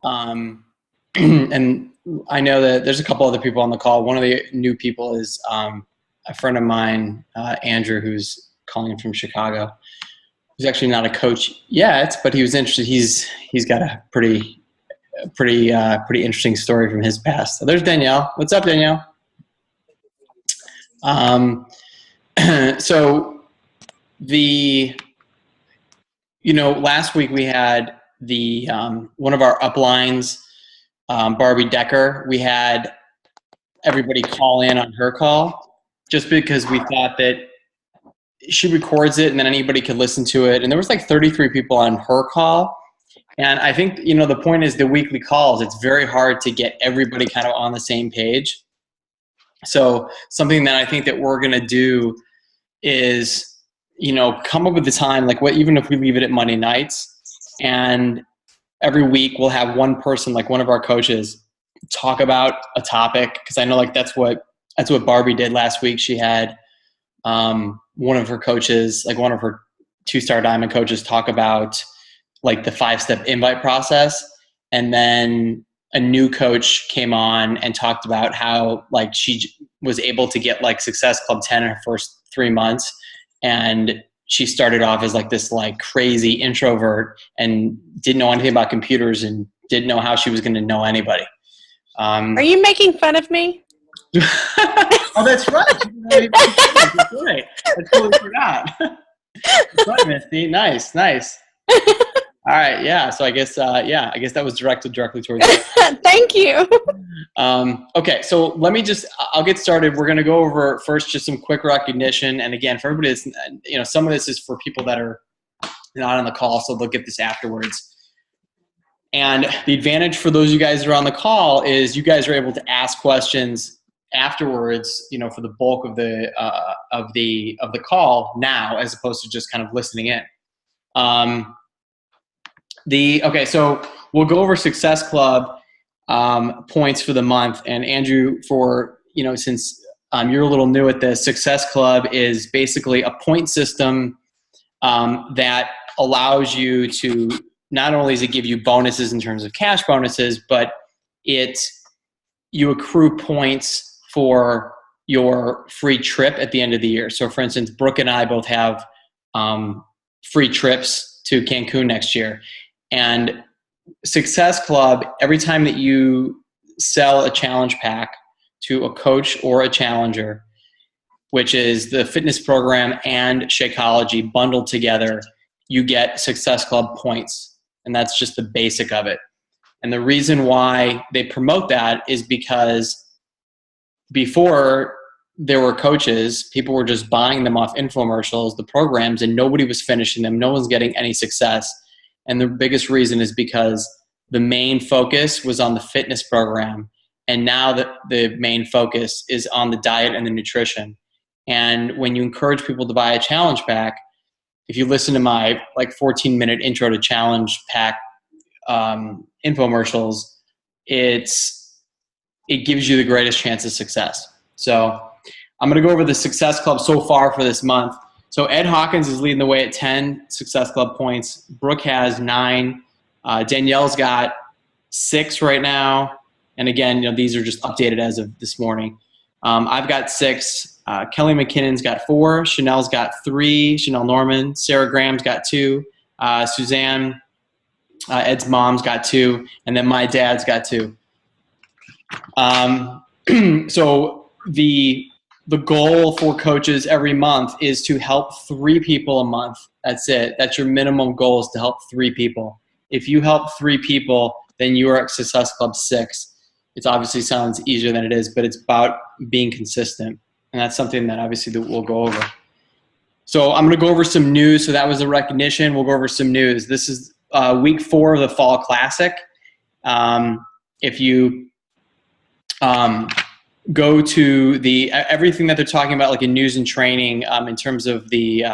And I know that there's a couple other people on the call. One of the new people is a friend of mine, Andrew, who's calling in from Chicago. He's actually not a coach yet, but he was interested. He's got a pretty interesting story from his past. So there's Danielle. What's up, Danielle? So last week we had the one of our uplines, Barbie Decker. We had everybody call in on her call just because we thought that she records it and then anybody could listen to it. And there was like 33 people on her call. And I think, the point is the weekly calls, it's very hard to get everybody kind of on the same page. So something that I think that we're going to do is, come up with the time, like even if we leave it at Monday nights, and every week we'll have one person, like one of our coaches, talk about a topic. Cause I know like that's what Barbie did last week. She had one of her coaches, like one of her 2-star diamond coaches, talk about like the 5-step invite process. And then a new coach came on and talked about how like she was able to get like Success Club 10 in her first 3 months. And she started off as like this like crazy introvert and didn't know anything about computers and didn't know how she was going to know anybody. Are you making fun of me? Oh, that's right. That's right. I totally forgot. That's right, Misty. Nice. All right. Yeah. So I guess that was directed directly towards you. Thank you. Okay. So I'll get started. We're going to go over first just some quick recognition. And again, for everybody that's, some of this is for people that are not on the call, so they'll get this afterwards. And the advantage for those of you guys that are on the call is you guys are able to ask questions afterwards, for the bulk of the call now, as opposed to just kind of listening in. Okay, so we'll go over Success Club points for the month. And Andrew, since you're a little new at this, Success Club is basically a point system that allows you to, not only does it give you bonuses in terms of cash bonuses, but you accrue points for your free trip at the end of the year. So for instance, Brooke and I both have free trips to Cancun next year. And Success Club, every time that you sell a challenge pack to a coach or a challenger, which is the fitness program and Shakeology bundled together, you get Success Club points. And that's just the basic of it. And the reason why they promote that is because before there were coaches, people were just buying them off infomercials, the programs, and nobody was finishing them. No one's getting any success. And the biggest reason is because the main focus was on the fitness program. And now the main focus is on the diet and the nutrition. And when you encourage people to buy a challenge pack, if you listen to my 14-minute intro to challenge pack infomercials, it gives you the greatest chance of success. So I'm going to go over the Success Club so far for this month. So Ed Hawkins is leading the way at 10 Success Club points. Brooke has 9. Danielle's got 6 right now. And again, these are just updated as of this morning. I've got 6. Kelly McKinnon's got 4. Chanel's got 3. Chanel Norman. Sarah Graham's got 2. Suzanne, Ed's mom's got 2. And then my dad's got 2. So the goal for coaches every month is to help 3 people a month. That's it. That's your minimum goal, is to help 3 people. If you help 3 people, then you are at Success Club 6. It obviously sounds easier than it is, but it's about being consistent. And that's something that obviously that we'll go over. So I'm going to go over some news. So that was the recognition. We'll go over some news. This is week 4 of the Fall Classic. If you go to everything that they're talking about, like in news and training, in terms of the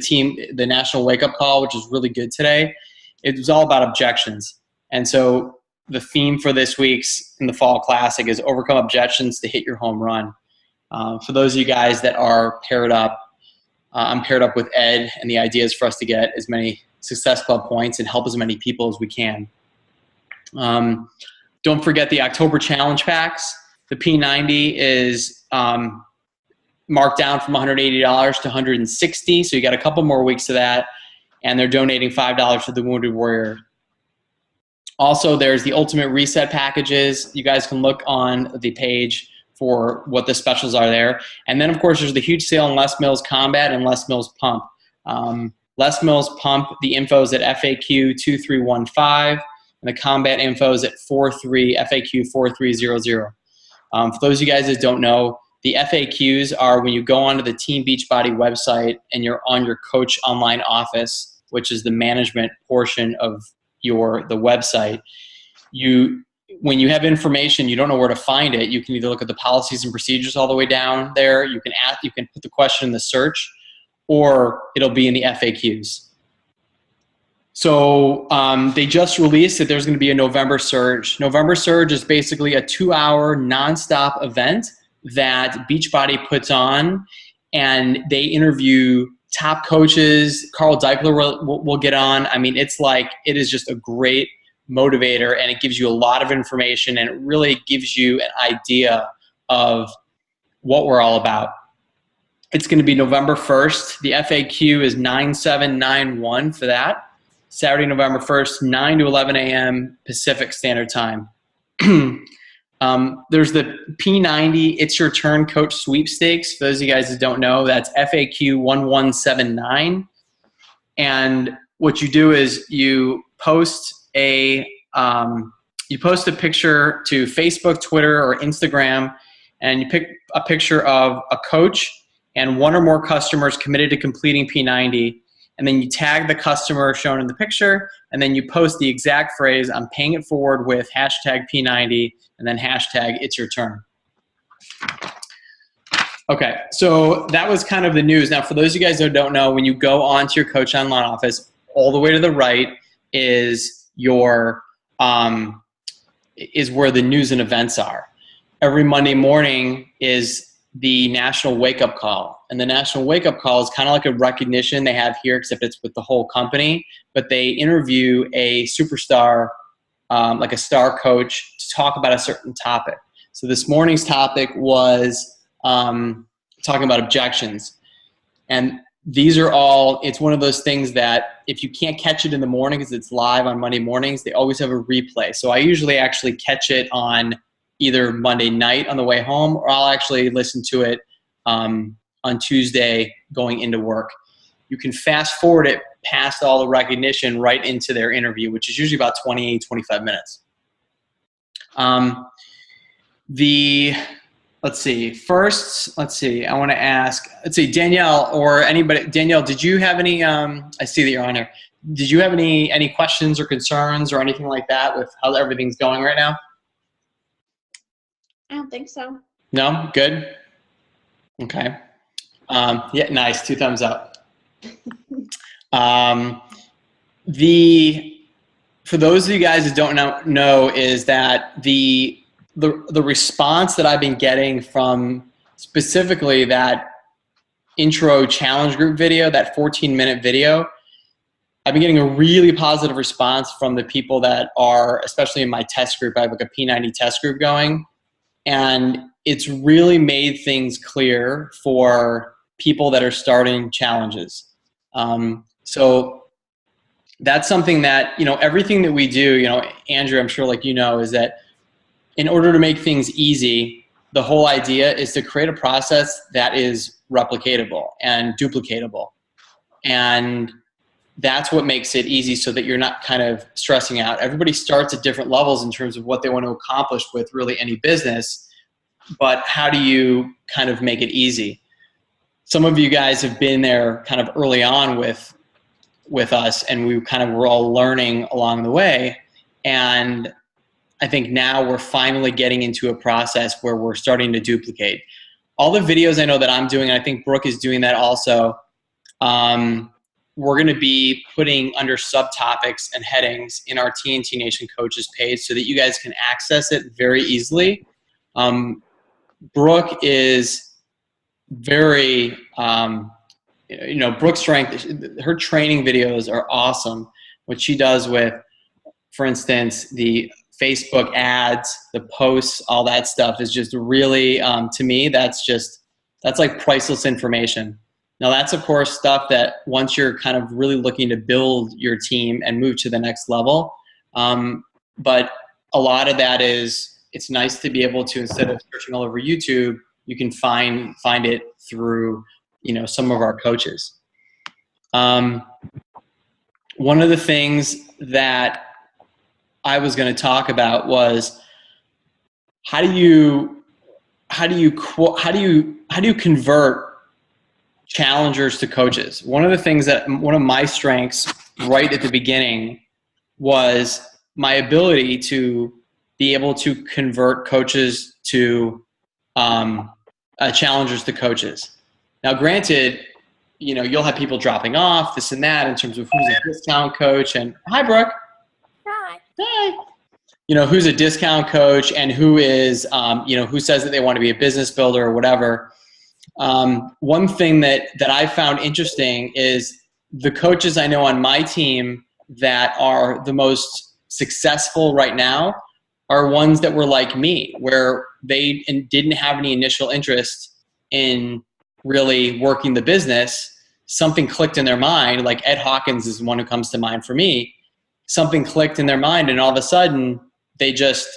team, the National Wake Up Call, which is really good today. It was all about objections. And so the theme for this week's in the Fall Classic is overcome objections to hit your home run. For those of you guys that are paired up, I'm paired up with Ed, and the idea is for us to get as many Success Club points and help as many people as we can. Don't forget the October challenge packs. The P90 is marked down from $180 to $160, so you got a couple more weeks of that, and they're donating $5 to the Wounded Warrior. Also, there's the Ultimate Reset packages. You guys can look on the page for what the specials are there. And then, of course, there's the huge sale on Les Mills Combat and Les Mills Pump. Les Mills Pump, the info is at FAQ 2315, and the Combat info is at FAQ 4300. For those of you guys that don't know, the FAQs are when you go onto the Team Beachbody website and you're on your Coach Online Office, which is the management portion of the website. When you have information, you don't know where to find it, you can either look at the policies and procedures all the way down there, you can put the question in the search, or it'll be in the FAQs. So they just released that there's going to be a November Surge. November Surge is basically a 2-hour nonstop event that Beachbody puts on, and they interview top coaches. Carl Deichler will get on. I mean, it is just a great motivator, and it gives you a lot of information, and it really gives you an idea of what we're all about. It's going to be November 1st. The FAQ is 9791 for that. Saturday, November 1st, 9 to 11 a.m. Pacific Standard Time. There's the P90 It's Your Turn Coach Sweepstakes. For those of you guys that don't know, that's FAQ 1179. And what you do is you post a picture to Facebook, Twitter, or Instagram, and you pick a picture of a coach and one or more customers committed to completing P90, and then you tag the customer shown in the picture, and then you post the exact phrase, "I'm paying it forward" with hashtag P90, and then hashtag It's Your Turn. Okay, so that was kind of the news. Now, for those of you guys that don't know, when you go onto your Coach Online Office, all the way to the right is where the news and events are. Every Monday morning is the National Wake Up Call. And the National Wake Up Call is kind of like a recognition they have here, except it's with the whole company. But they interview a superstar, like a star coach, to talk about a certain topic. So this morning's topic was talking about objections. And these are all, it's one of those things that if you can't catch it in the morning because it's live on Monday mornings, they always have a replay. So I usually actually catch it on either Monday night on the way home, or I'll actually listen to it on Tuesday going into work. You can fast forward it past all the recognition right into their interview, which is usually about 20, 25 minutes. Let's see, I want to ask, Danielle or anybody. Danielle, did you have any, I see that you're on here. Did you have any questions or concerns or anything like that with how everything's going right now? I don't think so. No? Good? Okay. Yeah, nice. 2 thumbs up. For those of you guys that don't know is that the response that I've been getting from specifically that intro challenge group video, that 14-minute video, I've been getting a really positive response from the people that are, especially in my test group. I have like a P90 test group going, and it's really made things clear for people that are starting challenges. So that's something that, everything that we do, Andrew, I'm sure is that in order to make things easy, the whole idea is to create a process that is replicatable and duplicatable. And that's what makes it easy, so that you're not kind of stressing out. Everybody starts at different levels in terms of what they want to accomplish with really any business, but how do you kind of make it easy? Some of you guys have been there kind of early on with us, and we kind of were all learning along the way. And I think now we're finally getting into a process where we're starting to duplicate. All the videos I know that I'm doing, and I think Brooke is doing that also, we're going to be putting under subtopics and headings in our TNT Nation Coaches page so that you guys can access it very easily. Brooke is very, Brooke's strength, her training videos are awesome. What she does with, for instance, the Facebook ads, the posts, all that stuff is just really, to me, that's like priceless information. Now that's of course stuff that once you're kind of really looking to build your team and move to the next level. But a lot of that is, it's nice to be able to, instead of searching all over YouTube, you can find it through, some of our coaches. One of the things that I was going to talk about was how do you convert challengers to coaches? One of my strengths right at the beginning was my ability to be able to convert coaches to challengers to coaches. Now, granted, you'll have people dropping off, this and that, in terms of who's a discount coach. And hi, Brooke. Hi. Hi. Who's a discount coach and who is, who says that they want to be a business builder or whatever. One thing that I found interesting is the coaches I know on my team that are the most successful right now are ones that were like me, where they didn't have any initial interest in really working the business. Something clicked in their mind, like Ed Hawkins is one who comes to mind for me. Something clicked in their mind, and all of a sudden they just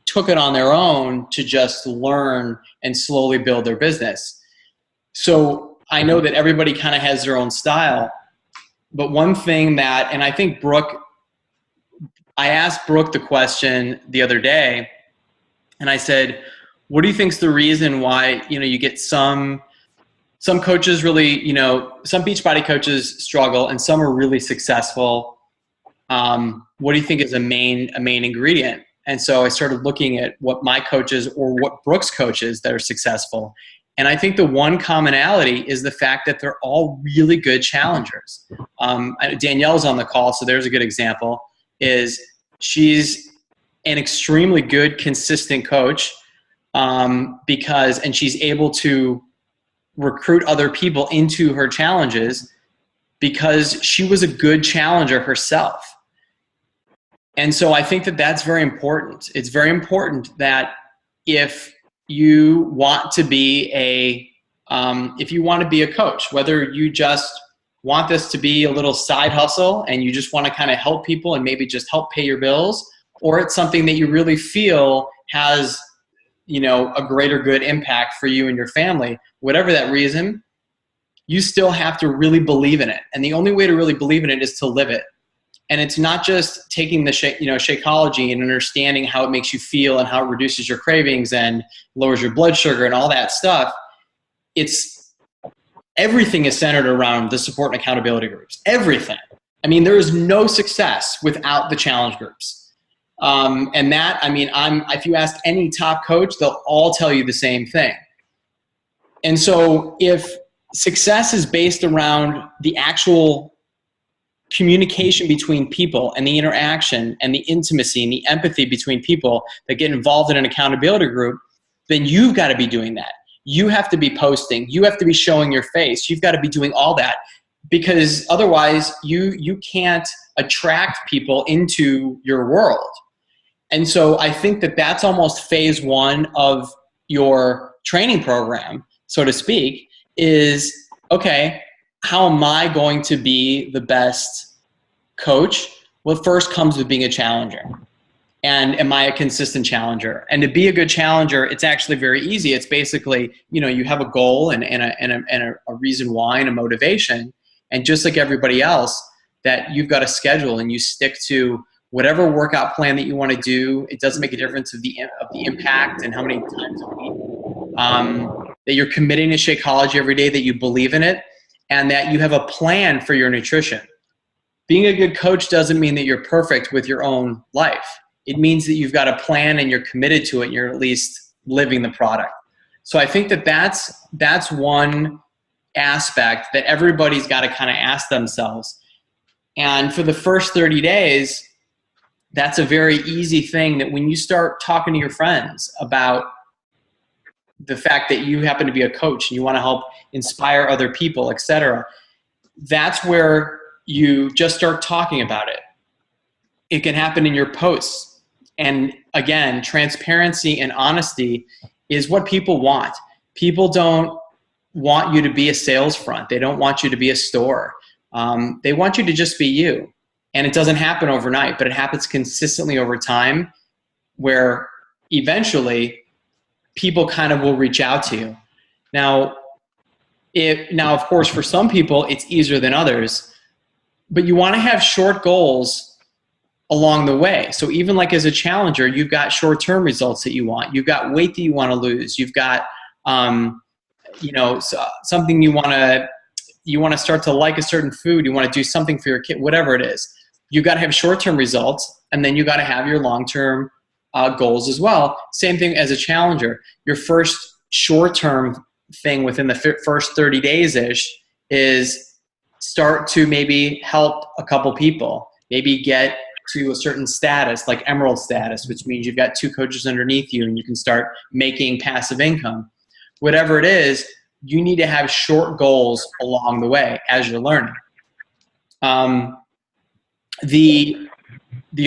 took it on their own to just learn and slowly build their business. So I know that everybody kind of has their own style, but one thing that, and I think I asked Brooke the question the other day, and I said, what do you think's the reason why, you get some coaches really, some Beachbody coaches struggle and some are really successful. What do you think is a main ingredient? And so I started looking at what my coaches or what Brooke's coaches that are successful. And I think the one commonality is the fact that they're all really good challengers. Danielle's on the call, so there's a good example. She's an extremely good, consistent coach and she's able to recruit other people into her challenges because she was a good challenger herself. And so I think that that's very important. It's very important that if you want to be a coach, whether you just want this to be a little side hustle and you just want to kind of help people and maybe just help pay your bills, or it's something that you really feel has, a greater good impact for you and your family, whatever that reason, you still have to really believe in it. And the only way to really believe in it is to live it. And it's not just taking the Shakeology and understanding how it makes you feel and how it reduces your cravings and lowers your blood sugar and all that stuff. Everything is centered around the support and accountability groups. Everything. I mean, there is no success without the challenge groups. If you ask any top coach, they'll all tell you the same thing. And so if success is based around the actual communication between people and the interaction and the intimacy and the empathy between people that get involved in an accountability group, then you've got to be doing that. You have to be posting. You have to be showing your face. You've got to be doing all that, because otherwise you can't attract people into your world. And so I think that that's almost phase one of your training program, so to speak, is, okay, how am I going to be the best coach? Well, first comes with being a challenger. And am I a consistent challenger? And to be a good challenger, it's actually very easy. It's basically, you have a goal and a reason why and a motivation. And just like everybody else, that you've got a schedule and you stick to whatever workout plan that you want to do. It doesn't make a difference of the impact and how many times a week. That you're committing to Shakeology every day, that you believe in it, and that you have a plan for your nutrition. Being a good coach doesn't mean that you're perfect with your own life. It means that you've got a plan and you're committed to it and you're at least living the product. So I think that that's one aspect that everybody's got to kind of ask themselves. And for the first 30 days, that's a very easy thing, that when you start talking to your friends about the fact that you happen to be a coach and you want to help inspire other people, etc., that's where you just start talking about it. It can happen in your posts. And again, transparency and honesty is what people want. People don't want you to be a sales front. They don't want you to be a store. They want you to just be you. And it doesn't happen overnight, but it happens consistently over time, where eventually people kind of will reach out to you. Now, of course, for some people, it's easier than others, but you want to have short goals along the way. So even like as a challenger, you've got short-term results that you want. You've got weight that you want to lose. You've got, something you want to start to like a certain food. You want to do something for your kid, whatever it is. You've got to have short-term results, and then you got to have your long-term goals as well. Same thing as a challenger. Your first short-term thing within the first 30 days-ish is start to maybe help a couple people, maybe get to a certain status like emerald status, which means you've got 2 coaches underneath you and you can start making passive income. Whatever it is, you need to have short goals along the way as you're learning. The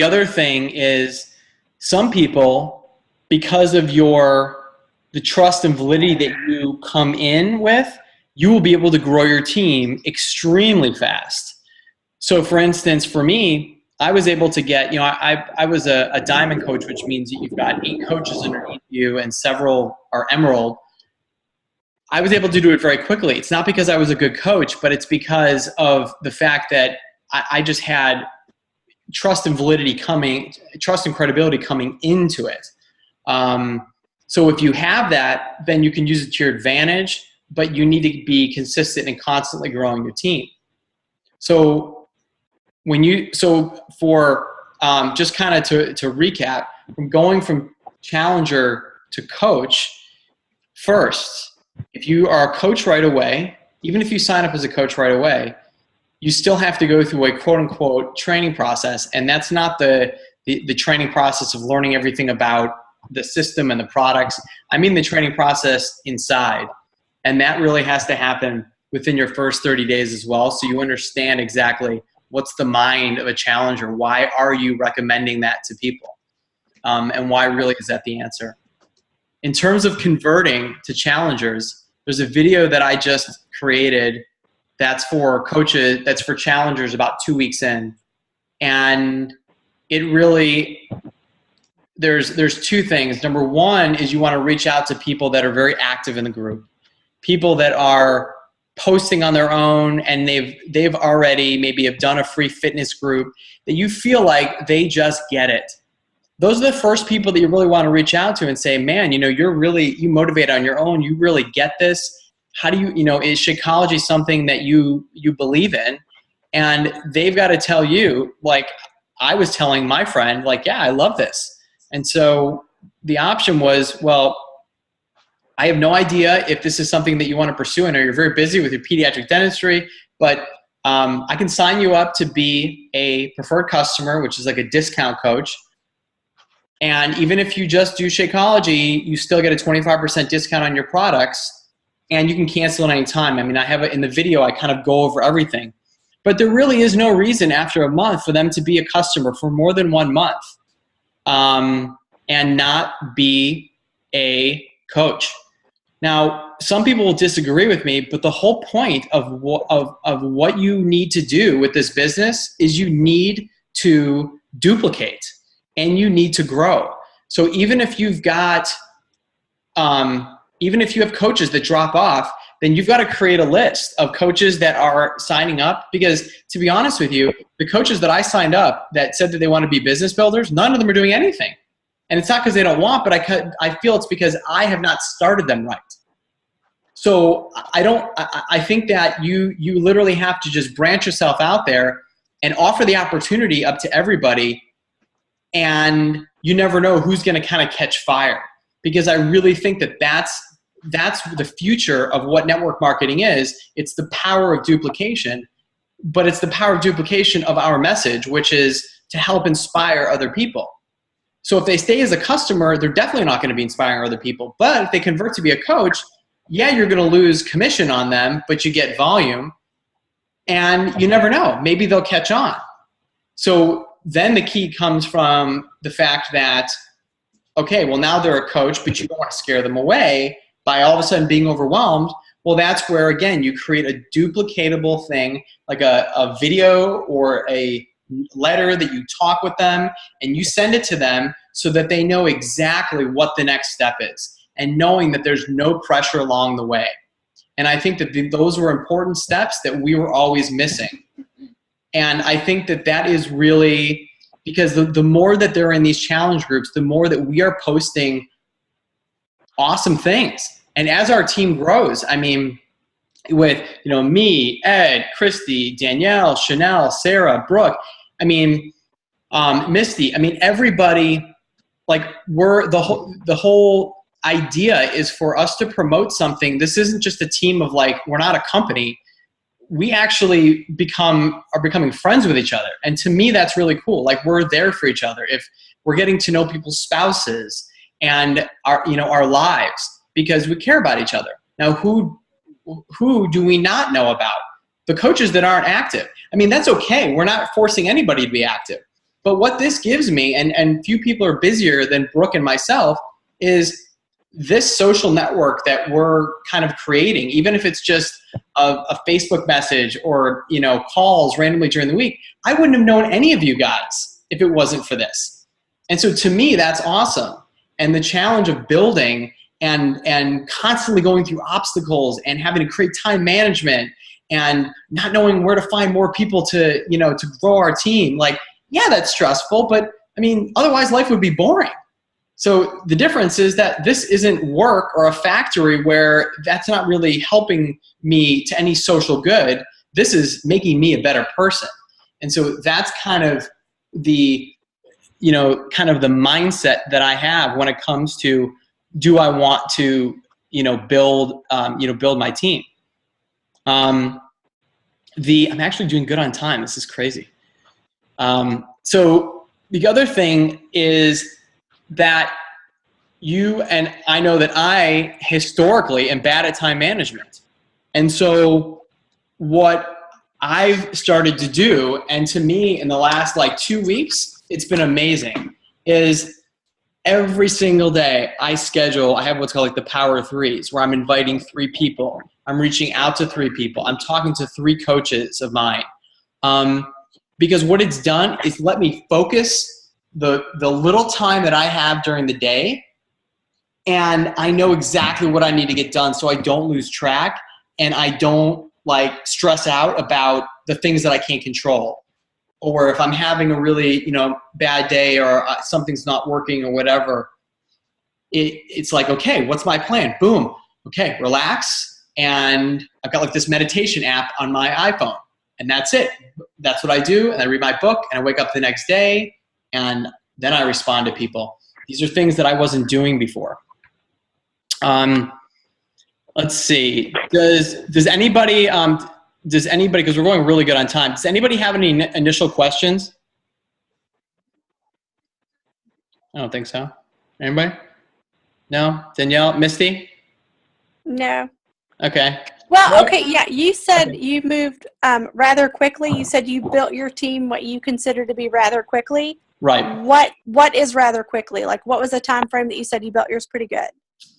other thing is, some people, because of the trust and validity that you come in with, you will be able to grow your team extremely fast. So for instance, for me, I was able to get, I was a diamond coach, which means that you've got 8 coaches underneath you and several are emerald. I was able to do it very quickly. It's not because I was a good coach, but it's because of the fact that I just had trust and credibility coming into it. So if you have that, then you can use it to your advantage, but you need to be consistent and constantly growing your team. So just kind of to recap, going from challenger to coach, first, if you are a coach right away, even if you sign up as a coach right away, you still have to go through a quote unquote training process. And that's not the training process of learning everything about the system and the products. I mean the training process inside. And that really has to happen within your first 30 days as well. So you understand exactly what's the mind of a challenger. Why are you recommending that to people? And why really is that the answer? In terms of converting to challengers, there's a video that I just created that's for coaches, that's for challengers about 2 weeks in. And it really, there's 2 things. Number one is you want to reach out to people that are very active in the group, people that are posting on their own and they've already maybe have done a free fitness group that you feel like they just get it. Those are the first people that you really want to reach out to and say, man, you motivate on your own. You really get this. How do is Shakeology something that you believe in? And they've got to tell you, like I was telling my friend, like, yeah, I love this. And so the option was, well, I have no idea if this is something that you want to pursue. I know you're very busy with your pediatric dentistry, but I can sign you up to be a preferred customer, which is like a discount coach. And even if you just do Shakeology, you still get a 25% discount on your products, and you can cancel at any time. I mean, I have it in the video, I kind of go over everything. But there really is no reason after a month for them to be a customer for more than 1 month and not be a coach. Now, some people will disagree with me, but the whole point of what you need to do with this business is you need to duplicate and you need to grow. So even if you've got, even if you have coaches that drop off, then you've got to create a list of coaches that are signing up, because to be honest with you, the coaches that I signed up that said that they want to be business builders, none of them are doing anything. And it's not because they don't want, but I feel it's because I have not started them right. So I think that you literally have to just branch yourself out there and offer the opportunity up to everybody. And you never know who's going to kind of catch fire, because I really think that that's the future of what network marketing is. It's the power of duplication, but it's the power of duplication of our message, which is to help inspire other people. So if they stay as a customer, they're definitely not going to be inspiring other people. But if they convert to be a coach, yeah, you're going to lose commission on them, but you get volume, and you never know. Maybe they'll catch on. So then the key comes from the fact that, okay, well, now they're a coach, but you don't want to scare them away by all of a sudden being overwhelmed. Well, that's where, again, you create a duplicatable thing, like a video or a letter that you talk with them, and you send it to them so that they know exactly what the next step is, and knowing that there's no pressure along the way. And I think that those were important steps that we were always missing. And I think that that is really, because the more that they're in these challenge groups, the more that we are posting awesome things. And as our team grows, I mean, with, you know, me, Ed, Christy, Danielle, Chanel, Sarah, Brooke, I mean, Misty, I mean, everybody, like, we're the whole idea is for us to promote something. This isn't just a team of, like, we're not a company. We actually are becoming friends with each other. And to me, that's really cool. Like, we're there for each other. If we're getting to know people's spouses and our lives, because we care about each other. Now, who do we not know about? The coaches that aren't active. I mean, that's okay. We're not forcing anybody to be active. But what this gives me, and few people are busier than Brooke and myself, is this social network that we're kind of creating, even if it's just a Facebook message or, you know, calls randomly during the week. I wouldn't have known any of you guys if it wasn't for this. And so to me, that's awesome. And the challenge of building and constantly going through obstacles and having to create time management and not knowing where to find more people to grow our team. Like, yeah, that's stressful, but I mean, otherwise life would be boring. So the difference is that this isn't work or a factory where that's not really helping me to any social good. This is making me a better person. And so that's kind of the mindset that I have when it comes to, do I want to, build my team? I'm actually doing good on time. This is crazy. So the other thing is that you and I know that I historically am bad at time management. And so what I've started to do, and to me in the last 2 weeks, it's been amazing, is every single day I have what's called the power threes, where I'm inviting 3 people. I'm reaching out to 3 people. I'm talking to 3 coaches of mine. Because what it's done is let me focus the little time that I have during the day, and I know exactly what I need to get done so I don't lose track and I don't stress out about the things that I can't control. Or if I'm having a really, bad day or something's not working or whatever, it's like, okay, what's my plan? Boom. Okay, relax. And I've got this meditation app on my iPhone, and that's it. That's what I do. And I read my book and I wake up the next day and then I respond to people. These are things that I wasn't doing before. Let's see. Does anybody, because we're going really good on time, does anybody have any initial questions? I don't think so. Anybody? No? Danielle? Misty? No. Okay. Well, okay, yeah, you said you moved rather quickly. You said you built your team what you consider to be rather quickly. Right. What is rather quickly? What was the time frame that you said you built yours pretty good?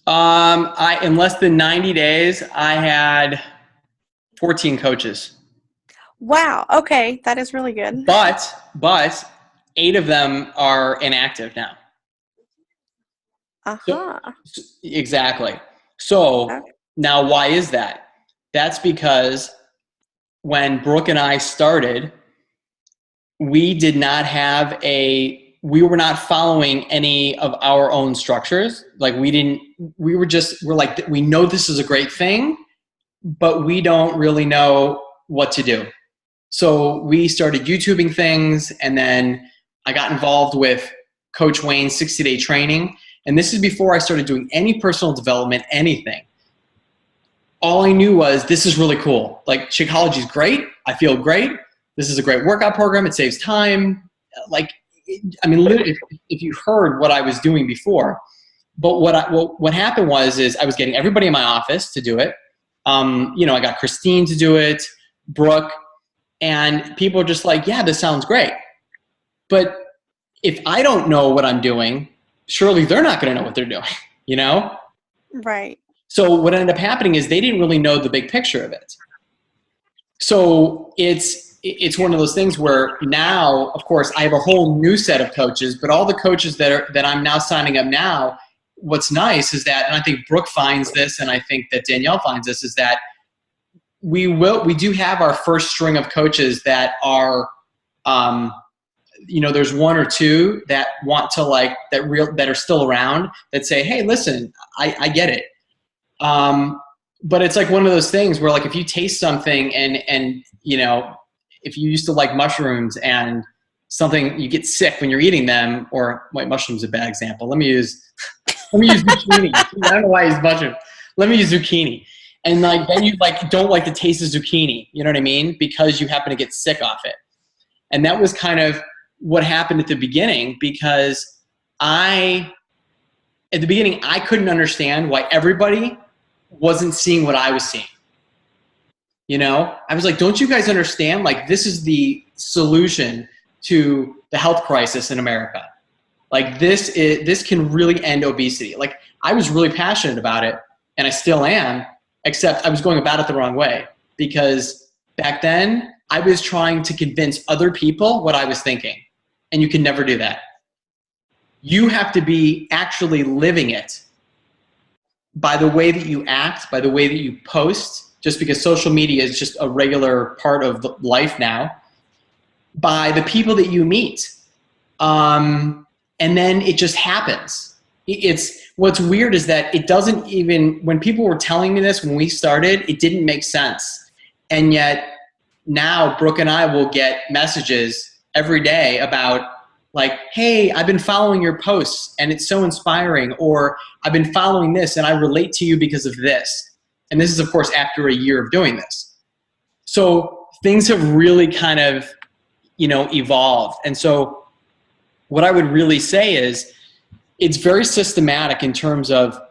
In less than 90 days, I had 14 coaches. Wow. Okay. That is really good. But 8 of them are inactive now. Uh-huh. So, exactly. So okay. Now why is that? That's because when Brooke and I started, we were not following any of our own structures. We know this is a great thing, but we don't really know what to do. So we started YouTubing things, and then I got involved with Coach Wayne's 60-day training. And this is before I started doing any personal development, anything. All I knew was this is really cool. Shakeology is great. I feel great. This is a great workout program. It saves time. Literally, if you heard what I was doing before. But what happened was I was getting everybody in my office to do it. I got Christine to do it, Brooke, and people were just like, yeah, this sounds great. But if I don't know what I'm doing, surely they're not going to know what they're doing, you know? Right. So what ended up happening is they didn't really know the big picture of it. So it's one of those things where now, of course, I have a whole new set of coaches, but all the coaches that I'm now signing up now, what's nice is that, and I think Brooke finds this, and I think that Danielle finds this, is that we do have our first string of coaches that are, there's one or two that want to that are still around that say, hey, listen, I get it. But it's like one of those things where, like, if you taste something and if you used to like mushrooms and something, you get sick when you're eating them, or wait, mushrooms is a bad example. Let me use zucchini. I don't know why I use mushroom. Let me use zucchini. And then you don't like the taste of zucchini. You know what I mean? Because you happen to get sick off it. And that was kind of what happened at the beginning, because at the beginning, I couldn't understand why everybody wasn't seeing what I was seeing. I was like, don't you guys understand? Like, this is the solution to the health crisis in America. Like, this can really end obesity. Like, I was really passionate about it, and I still am, except I was going about it the wrong way, because back then I was trying to convince other people what I was thinking, and you can never do that. You have to be actually living it by the way that you act, by the way that you post, just because social media is just a regular part of life now, by the people that you meet. And then it just happens. What's weird is that it doesn't even, when people were telling me this when we started, it didn't make sense. And yet now Brooke and I will get messages every day about, like, hey, I've been following your posts and it's so inspiring, or I've been following this and I relate to you because of this. And this is, of course, after a year of doing this. So things have really kind of, evolved. And so what I would really say is, it's very systematic in terms of,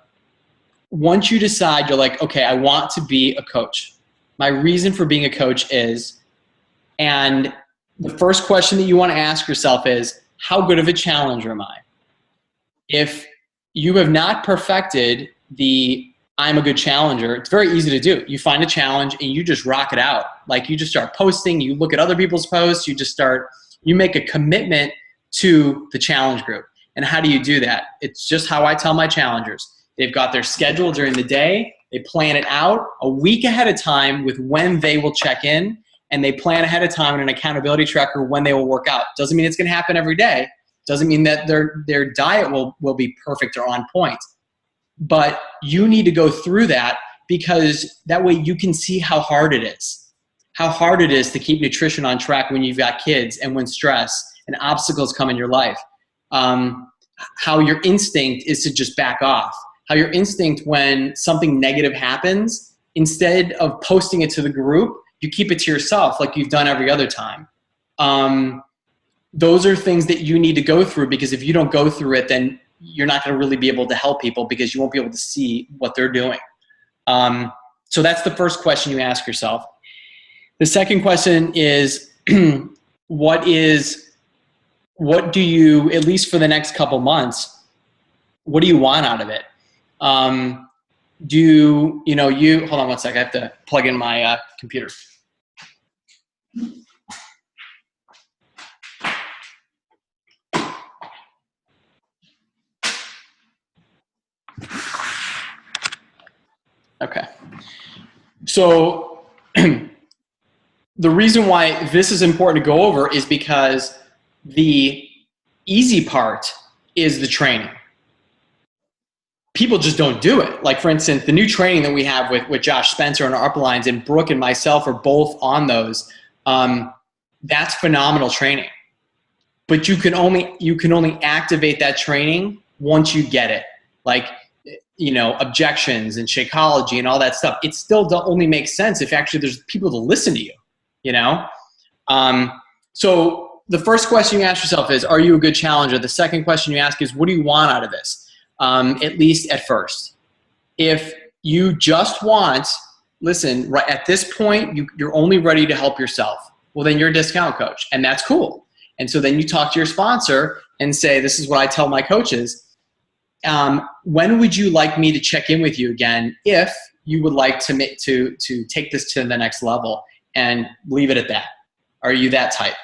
once you decide, you're like, okay, I want to be a coach. My reason for being a coach is, and the first question that you want to ask yourself is, how good of a challenger am I? If you have not perfected I'm a good challenger, it's very easy to do. You find a challenge and you just rock it out. Like, you just start posting, you look at other people's posts, you make a commitment to the challenge group. And how do you do that? It's just how I tell my challengers. They've got their schedule during the day. They plan it out a week ahead of time with when they will check in, and they plan ahead of time in an accountability tracker when they will work out. Doesn't mean it's going to happen every day. Doesn't mean that their diet will be perfect or on point. But you need to go through that, because that way you can see how hard it is. How hard it is to keep nutrition on track when you've got kids and when stress and obstacles come in your life. How your instinct is to just back off. How your instinct, when something negative happens, instead of posting it to the group, you keep it to yourself like you've done every other time. Those are things that you need to go through, because if you don't go through it, then you're not going to really be able to help people, because you won't be able to see what they're doing. So that's the first question you ask yourself. The second question is, what do you, at least for the next couple months, what do you want out of it? Hold on one sec. I have to plug in my computer. Okay. So the reason why this is important to go over is because the easy part is the training. People just don't do it. Like, for instance, the new training that we have with Josh Spencer and our uplines, and Brooke and myself are both on those. That's phenomenal training. But you can only activate that training once you get it. Like, objections and Shakeology and all that stuff. It still only makes sense if actually there's people to listen to you, So the first question you ask yourself is, are you a good challenger? The second question you ask is, what do you want out of this? At least at first. If you just want, listen, right at this point, you're only ready to help yourself. Well, then you're a discount coach, and that's cool. And so then you talk to your sponsor and say, this is what I tell my coaches. When would you like me to check in with you again if you would like to take this to the next level, and leave it at that? Are you that type?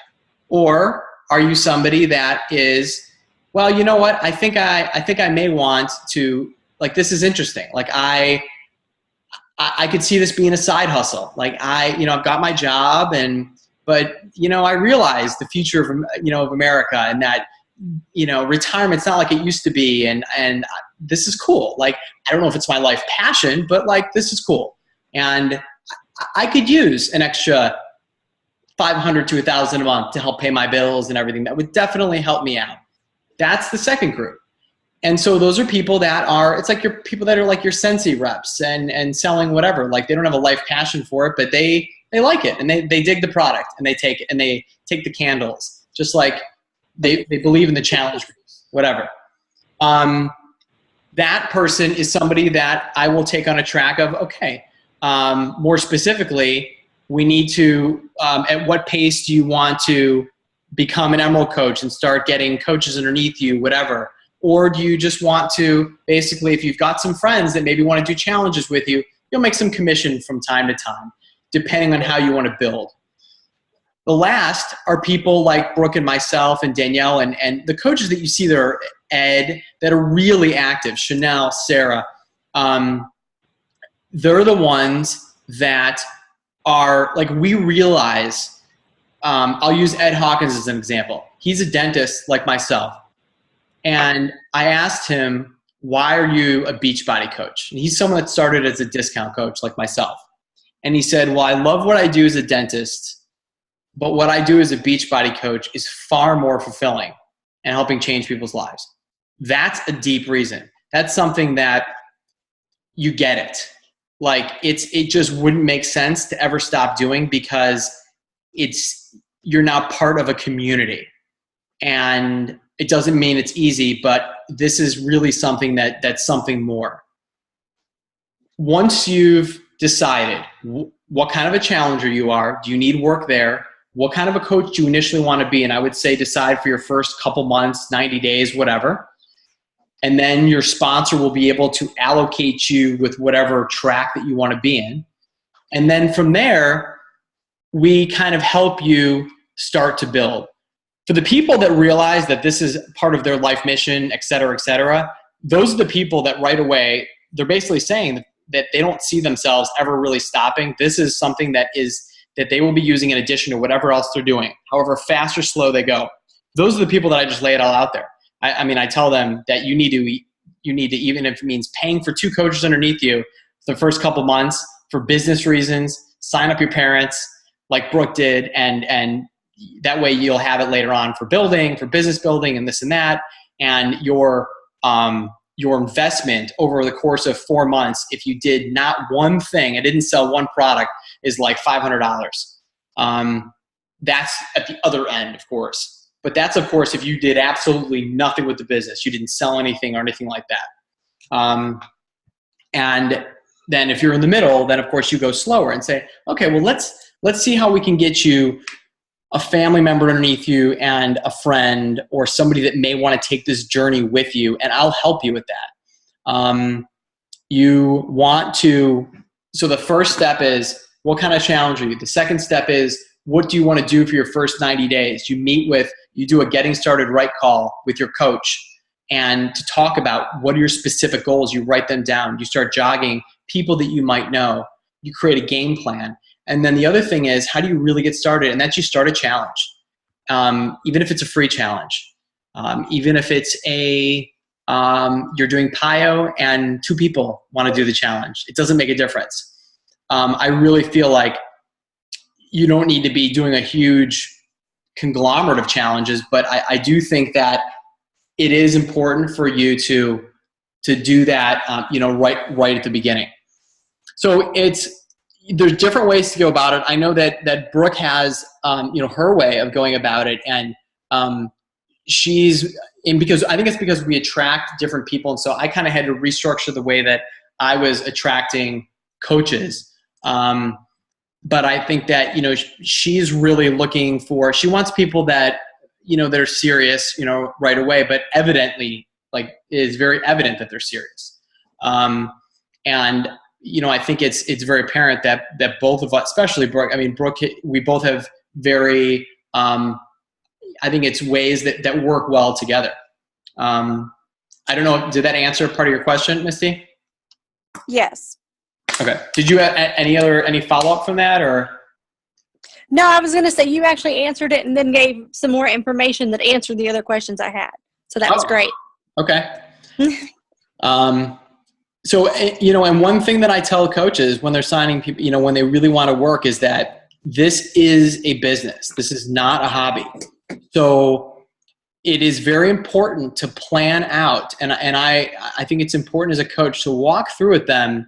Or are you somebody that is, well, you know what? I think I may want to, like, this is interesting. Like I could see this being a side hustle. Like I've got my job but I realize the future of America, and that, retirement's not like it used to be. And this is cool. Like, I don't know if it's my life passion, but like, this is cool. And I could use an extra $500 to $1,000 a month to help pay my bills and everything. That would definitely help me out. That's the second group. And so those are people that are, it's like your people that are like your Sensi reps and selling whatever. Like, they don't have a life passion for it, but they like it, and they dig the product, and they take it, and they take the candles, just like they believe in the challenge groups, whatever. That person is somebody that I will take on a track of, okay, more specifically, we need to, at what pace do you want to become an Emerald coach and start getting coaches underneath you, whatever? Or do you just want to, basically, if you've got some friends that maybe want to do challenges with you, you'll make some commission from time to time, depending on how you want to build. The last are people like Brooke and myself and Danielle and the coaches that you see there, Ed, that are really active, Chanel, Sarah. They're the ones that are, like, we realize, I'll use Ed Hawkins as an example. He's a dentist like myself. And I asked him, why are you a Beachbody coach? And he's someone that started as a discount coach like myself. And he said, well, I love what I do as a dentist, but what I do as a Beachbody coach is far more fulfilling and helping change people's lives. That's a deep reason. That's something that you get it. Like, it just wouldn't make sense to ever stop doing, because you're now part of a community. And it doesn't mean it's easy, but this is really something that's something more. Once you've decided what kind of a challenger you are, do you need work there? What kind of a coach do you initially want to be? And I would say decide for your first couple months, 90 days, whatever. And then your sponsor will be able to allocate you with whatever track that you want to be in. And then from there, we kind of help you start to build. For the people that realize that this is part of their life mission, et cetera, those are the people that right away, they're basically saying that they don't see themselves ever really stopping. This is something that they will be using in addition to whatever else they're doing, however fast or slow they go. Those are the people that I just lay it all out there. I mean, I tell them that you need to, even if it means paying for 2 coaches underneath you for the first couple months for business reasons, sign up your parents like Brooke did, and that way you'll have it later on for business building and this and that. And your investment over the course of 4 months, if you did not one thing, I didn't sell one product, is like $500. That's at the other end, of course. But that's, of course, if you did absolutely nothing with the business, you didn't sell anything or anything like that. And then if you're in the middle, then of course you go slower and say, okay, well, let's see how we can get you a family member underneath you and a friend or somebody that may want to take this journey with you, and I'll help you with that. So the first step is, what kind of challenge are you? The second step is, what do you want to do for your first 90 days? You do a getting started right call with your coach, and to talk about what are your specific goals. You write them down. You start jogging people that you might know. You create a game plan. And then the other thing is, how do you really get started? And that's, you start a challenge. Even if it's a free challenge, even if it's you're doing PIO and 2 people want to do the challenge, it doesn't make a difference. I really feel like you don't need to be doing a huge conglomerate of challenges, but I do think that it is important for you to do that, right at the beginning. So there's different ways to go about it. I know that Brooke has, her way of going about it, and because I think it's because we attract different people, and so I kind of had to restructure the way that I was attracting coaches. But I think that, she's really looking for, she wants people that, that are serious, right away, but evidently, like, it is very evident that they're serious. And I think it's very apparent that both of us, especially Brooke, Brooke, we both have very, I think it's ways that work well together. I don't know, did that answer part of your question, Misty? Yes. Okay. Did you have any follow-up from that, or? No, I was going to say you actually answered it and then gave some more information that answered the other questions I had. So that was great. Okay. So, and one thing that I tell coaches when they're signing people, when they really want to work, is that this is a business. This is not a hobby. So it is very important to plan out. And I think it's important as a coach to walk through with them,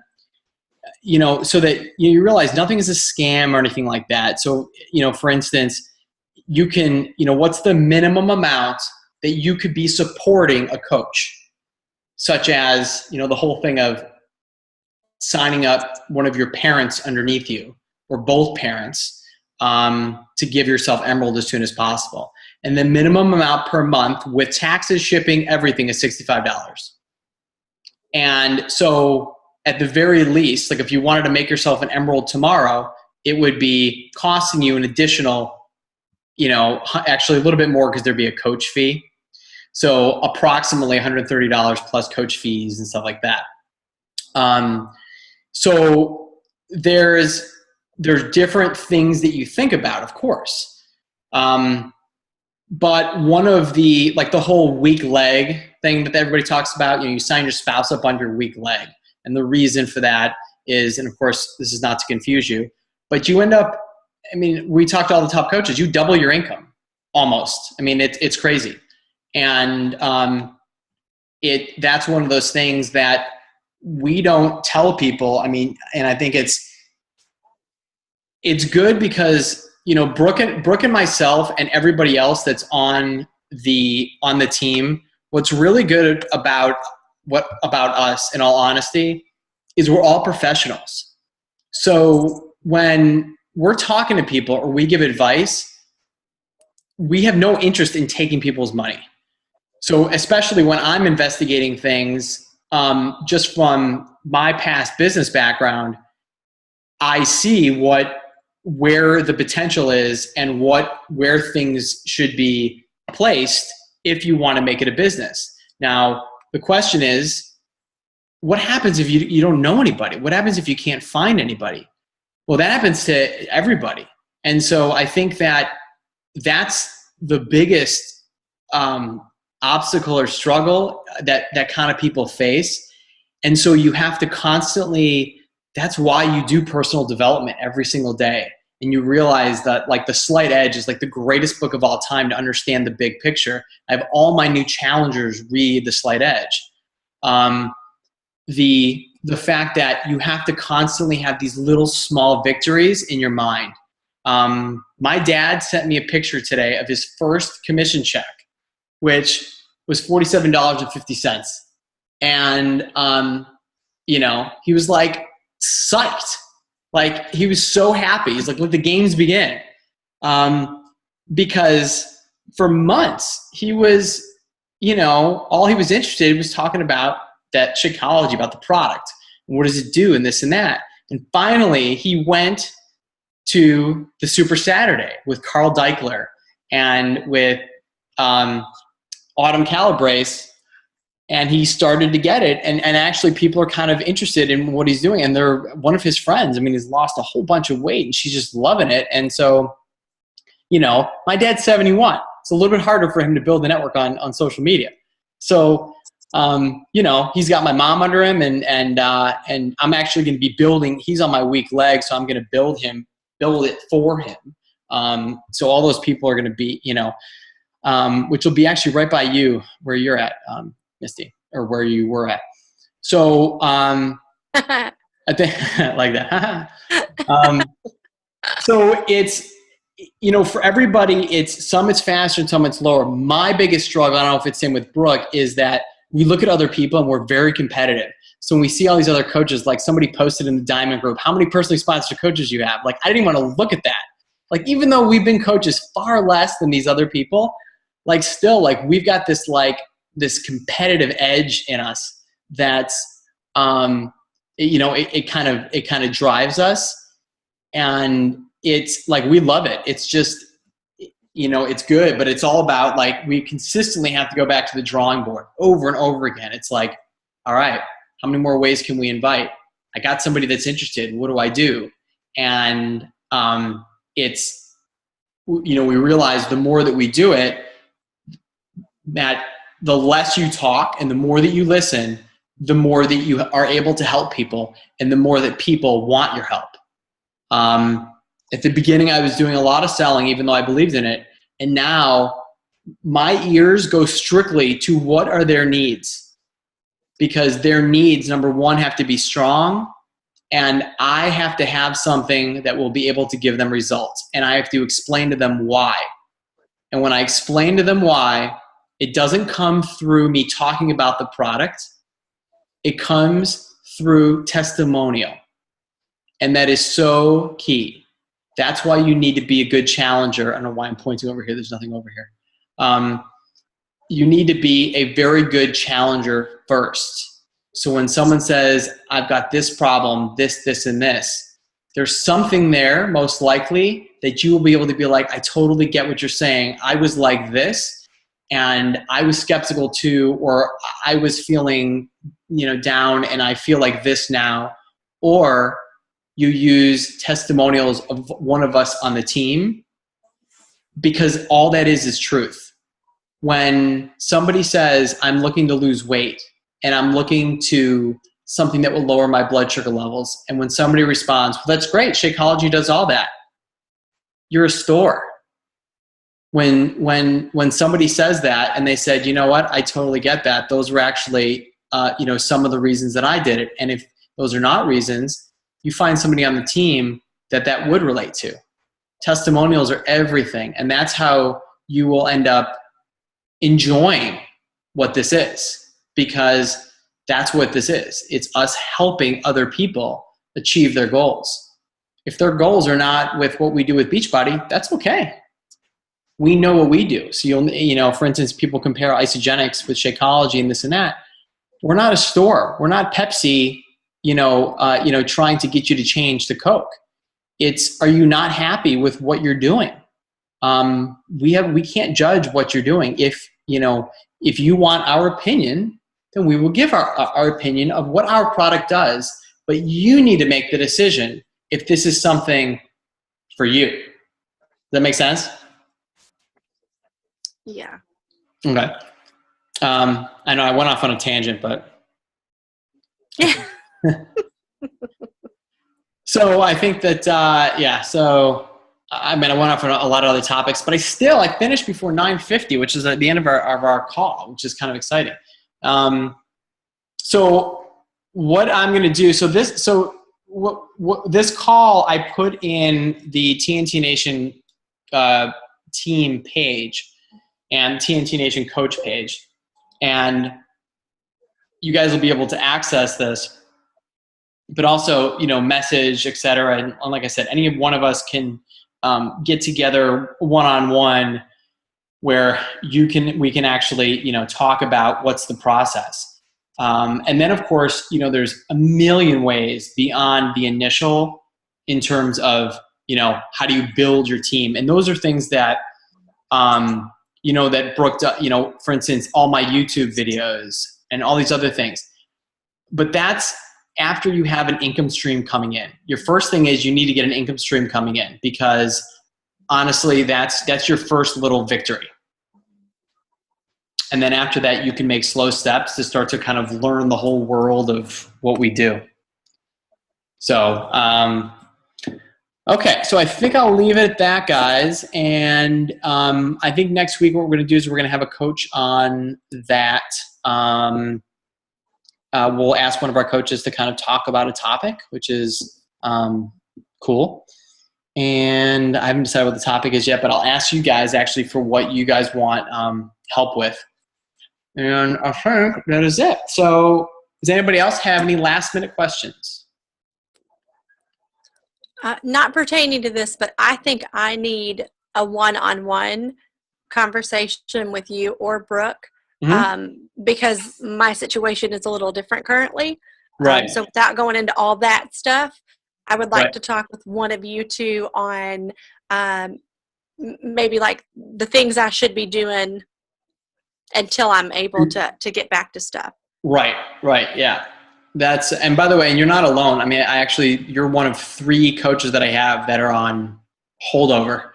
so that you realize nothing is a scam or anything like that. So, for instance, you can, what's the minimum amount that you could be supporting a coach? Such as, the whole thing of signing up one of your parents underneath you, or both parents, to give yourself Emerald as soon as possible. And the minimum amount per month with taxes, shipping, everything is $65. And so at the very least, like if you wanted to make yourself an Emerald tomorrow, it would be costing you an additional, actually a little bit more, because there'd be a coach fee. So approximately $130 plus coach fees and stuff like that. So there's different things that you think about, of course. But one of the whole weak leg thing that everybody talks about, you sign your spouse up on your weak leg. And the reason for that is, and of course, this is not to confuse you, but you end up, we talked to all the top coaches, you double your income almost. It's crazy. And that's one of those things that we don't tell people. And I think it's good because, Brooke and myself and everybody else that's on the team, what's really good about us, in all honesty, is we're all professionals. So when we're talking to people or we give advice, we have no interest in taking people's money. So especially when I'm investigating things, just from my past business background, I see where the potential is and where things should be placed if you want to make it a business. Now, the question is, what happens if you don't know anybody? What happens if you can't find anybody? Well, that happens to everybody. And so I think that's the biggest obstacle or struggle that kind of people face. And so you have to constantly, that's why you do personal development every single day. And you realize that The Slight Edge is the greatest book of all time to understand the big picture. I have all my new challengers read The Slight Edge. The fact that you have to constantly have these little small victories in your mind. My dad sent me a picture today of his first commission check, which was $47.50. And, he was psyched. He was so happy. He's let the games begin. Because for months he was, all he was interested in was talking about that Shakeology, about the product. And what does it do, and this and that. And finally he went to the Super Saturday with Carl Deichler and with Autumn Calabrese, and he started to get it. And actually people are kind of interested in what he's doing. And they're one of his friends. He's lost a whole bunch of weight and she's just loving it. And so, my dad's 71. It's a little bit harder for him to build a network on social media. So, he's got my mom under him and I'm actually going to be building, he's on my weak leg. So I'm going to build it for him. So all those people are going to be, which will be actually right by you where you're at, Misty, or where you were at. So I think like that. So it's, for everybody, it's faster and some it's lower. My biggest struggle, I don't know if it's same with Brooke, is that we look at other people and we're very competitive. So when we see all these other coaches, somebody posted in the Diamond group, how many personally sponsored coaches you have? I didn't even want to look at that. Even though we've been coaches far less than these other people, like still like we've got this like this competitive edge in us that's it kind of drives us, and it's like we love it. It's just it's good, but it's all about like we consistently have to go back to the drawing board over and over again. It's like, all right, how many more ways can we invite? I got somebody that's interested. What do I do? And it's we realize the more that we do it, that the less you talk and the more that you listen, the more that you are able to help people, and the more that people want your help. At the beginning, I was doing a lot of selling, even though I believed in it. And now my ears go strictly to what are their needs, because their needs, number one, have to be strong, and I have to have something that will be able to give them results. And I have to explain to them why. And when I explain to them why, it doesn't come through me talking about the product. It comes through testimonial. And that is so key. That's why you need to be a good challenger. I don't know why I'm pointing over here. There's nothing over here. You need to be a very good challenger first. So when someone says, I've got this problem, this, and this, there's something there, most likely, that you will be able to be like, I totally get what you're saying. I was like this, and I was skeptical too, or I was feeling, down, and I feel like this now. Or you use testimonials of one of us on the team, because all that is truth. When somebody says, I'm looking to lose weight, and I'm looking to something that will lower my blood sugar levels, and when somebody responds, well, that's great, Shakeology does all that, you're a store. When somebody says that and they said, you know what, I totally get that, those were actually some of the reasons that I did it. And if those are not reasons, you find somebody on the team that would relate to. Testimonials are everything, and that's how you will end up enjoying what this is, because that's what this is. It's us helping other people achieve their goals. If their goals are not with what we do with Beachbody, that's okay. We know what we do. So for instance, people compare Isagenix with Shakeology and this and that. We're not a store. We're not Pepsi, trying to get you to change to Coke. It's, are you not happy with what you're doing? We can't judge what you're doing. If you want our opinion, then we will give our opinion of what our product does, but you need to make the decision if this is something for you. Does that make sense? Yeah. Okay. I know I went off on a tangent, but yeah. So I think that, so I went off on a lot of other topics, but I finished before 9:50, which is at the end of our call, which is kind of exciting. So what I'm going to do, this call I put in the TNT Nation team page and TNT Nation coach page, and you guys will be able to access this, but also, message, etc. And like I said, any one of us can get together one-on-one where we can actually, talk about what's the process. And then of course, there's a million ways beyond the initial in terms of, how do you build your team? And those are things that, that Brooke, for instance, all my YouTube videos and all these other things. But that's after you have an income stream coming in. Your first thing is you need to get an income stream coming in, because honestly, that's your first little victory. And then after that, you can make slow steps to start to kind of learn the whole world of what we do. So, okay, so I think I'll leave it at that, guys. And I think next week what we're going to do is we're going to have a coach on that. We'll ask one of our coaches to kind of talk about a topic, which is cool. And I haven't decided what the topic is yet, but I'll ask you guys actually for what you guys want help with. And I think that is it. So does anybody else have any last minute questions? Not pertaining to this, but I think I need a one-on-one conversation with you or Brooke, Mm-hmm. because my situation is a little different currently. Right. So without going into all that stuff, I would like Right. to talk with one of you two on maybe like the things I should be doing until I'm able to get back to stuff. Right. Right. Yeah. And by the way, and you're not alone. I mean, you're one of 3 coaches that I have that are on holdover.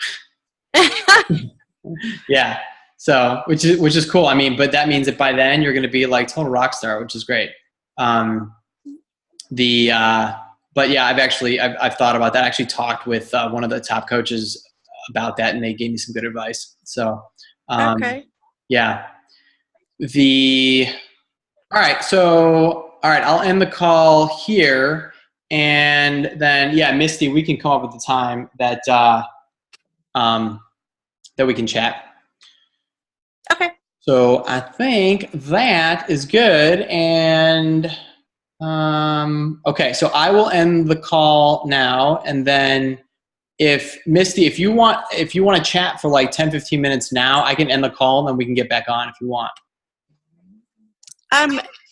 Yeah. So, which is cool. I mean, but that means that by then you're going to be like total rock star, which is great. But yeah, I've thought about that. I actually talked with one of the top coaches about that, and they gave me some good advice. So, Okay. yeah. All right. So, all right, I'll end the call here, and then yeah, Misty, we can come up with the time that that we can chat. Okay. So I think that is good. And okay, so I will end the call now, and then if Misty, if you want to chat for like 10, 15 minutes now, I can end the call and then we can get back on if you want.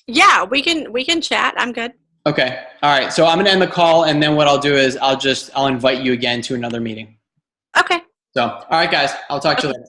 Yeah, we can chat. I'm good. Okay. All right. So I'm going to end the call, and then what I'll do is I'll invite you again to another meeting. Okay. So, all right, guys, I'll talk to you later.